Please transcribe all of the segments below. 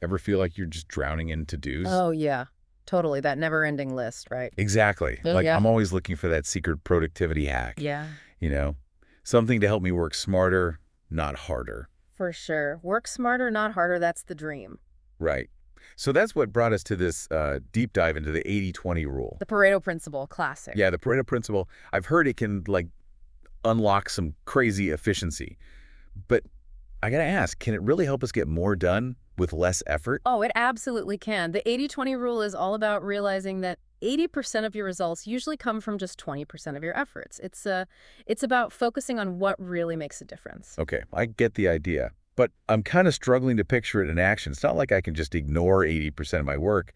Ever feel like you're just drowning in to-dos? Oh, yeah. Totally, that never-ending list, right? Exactly. Oh, Like, yeah. I'm always looking for that secret productivity hack, Yeah, you know? Something to help me work smarter, not harder. for sure. Work smarter, not harder, that's the dream. Right. So that's what brought us to this deep dive into the 80-20 rule. The Pareto principle, classic. Yeah, the Pareto principle, I've heard it can, like, unlock some crazy efficiency. But I gotta ask, can it really help us get more done with less effort? Oh, it absolutely can. The 80-20 rule is all about realizing that 80% of your results usually come from just 20% of your efforts. It's about focusing on what really makes a difference. Okay, I get the idea. But I'm kind of struggling to picture it in action. It's not like I can just ignore 80% of my work.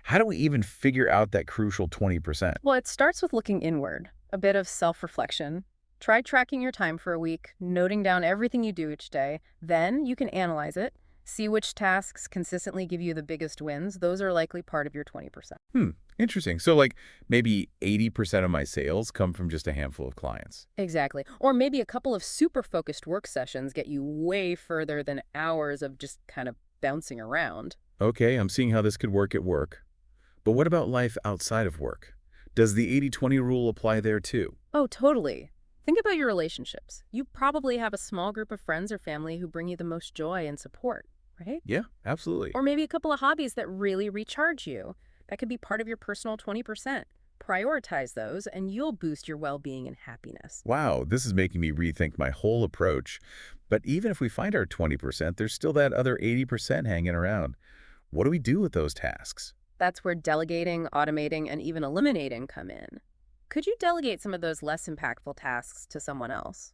How do we even figure out that crucial 20%? Well, it starts with looking inward, a bit of self-reflection. Try tracking your time for a week, noting down everything you do each day. Then you can analyze it, see which tasks consistently give you the biggest wins. Those are likely part of your 20%. Hmm, interesting. So like maybe 80% of my sales come from just a handful of clients. Exactly. Or maybe a couple of super focused work sessions get you way further than hours of just kind of bouncing around. Okay, I'm seeing how this could work at work. But what about life outside of work? Does the 80-20 rule apply there too? Oh, totally. Think about your relationships. You probably have a small group of friends or family who bring you the most joy and support, right? Yeah, absolutely. Or maybe a couple of hobbies that really recharge you. That could be part of your personal 20%. Prioritize those, and you'll boost your well being and happiness. Wow, this is making me rethink my whole approach. But even if we find our 20%, there's still that other 80% hanging around. What do we do with those tasks? That's where delegating, automating, and even eliminating come in. Could you delegate some of those less impactful tasks to someone else?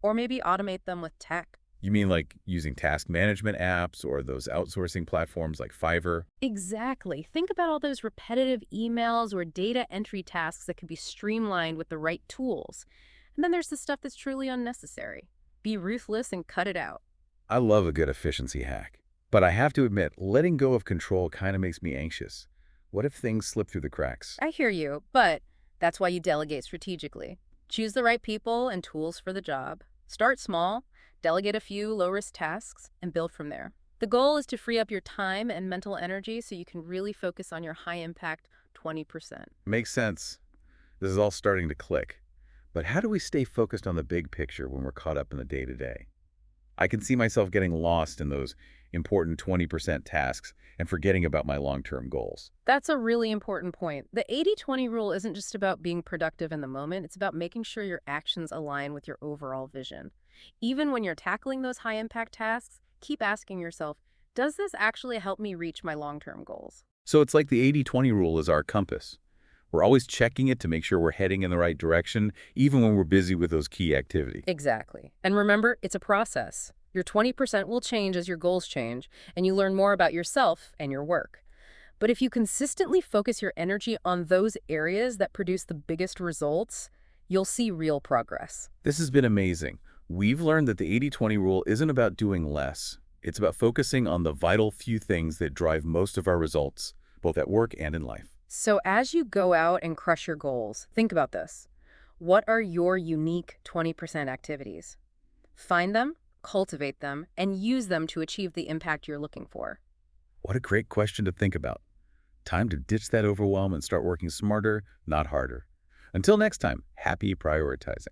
Or maybe automate them with tech? You mean like using task management apps or those outsourcing platforms like Fiverr? Exactly. Think about all those repetitive emails or data entry tasks that could be streamlined with the right tools. And then there's the stuff that's truly unnecessary. Be ruthless and cut it out. I love a good efficiency hack. But I have to admit, letting go of control kind of makes me anxious. What if things slip through the cracks? I hear you, but that's why you delegate strategically. Choose the right people and tools for the job. Start small, delegate a few low-risk tasks, and build from there. The goal is to free up your time and mental energy so you can really focus on your high-impact 20%. Makes sense. This is all starting to click. But how do we stay focused on the big picture when we're caught up in the day-to-day? I can see myself getting lost in those important 20% tasks and forgetting about my long-term goals. That's a really important point. The 80-20 rule isn't just about being productive in the moment, it's about making sure your actions align with your overall vision. Even when you're tackling those high-impact tasks, keep asking yourself, does this actually help me reach my long-term goals? So it's like the 80-20 rule is our compass. We're always checking it to make sure we're heading in the right direction, even when we're busy with those key activities. Exactly. And remember, it's a process. Your 20% will change as your goals change, and you learn more about yourself and your work. But if you consistently focus your energy on those areas that produce the biggest results, you'll see real progress. This has been amazing. We've learned that the 80-20 rule isn't about doing less. It's about focusing on the vital few things that drive most of our results, both at work and in life. So as you go out and crush your goals, think about this. What are your unique 20% activities? Find them, cultivate them, and use them to achieve the impact you're looking for. What a great question to think about. Time to ditch that overwhelm and start working smarter, not harder. Until next time, happy prioritizing.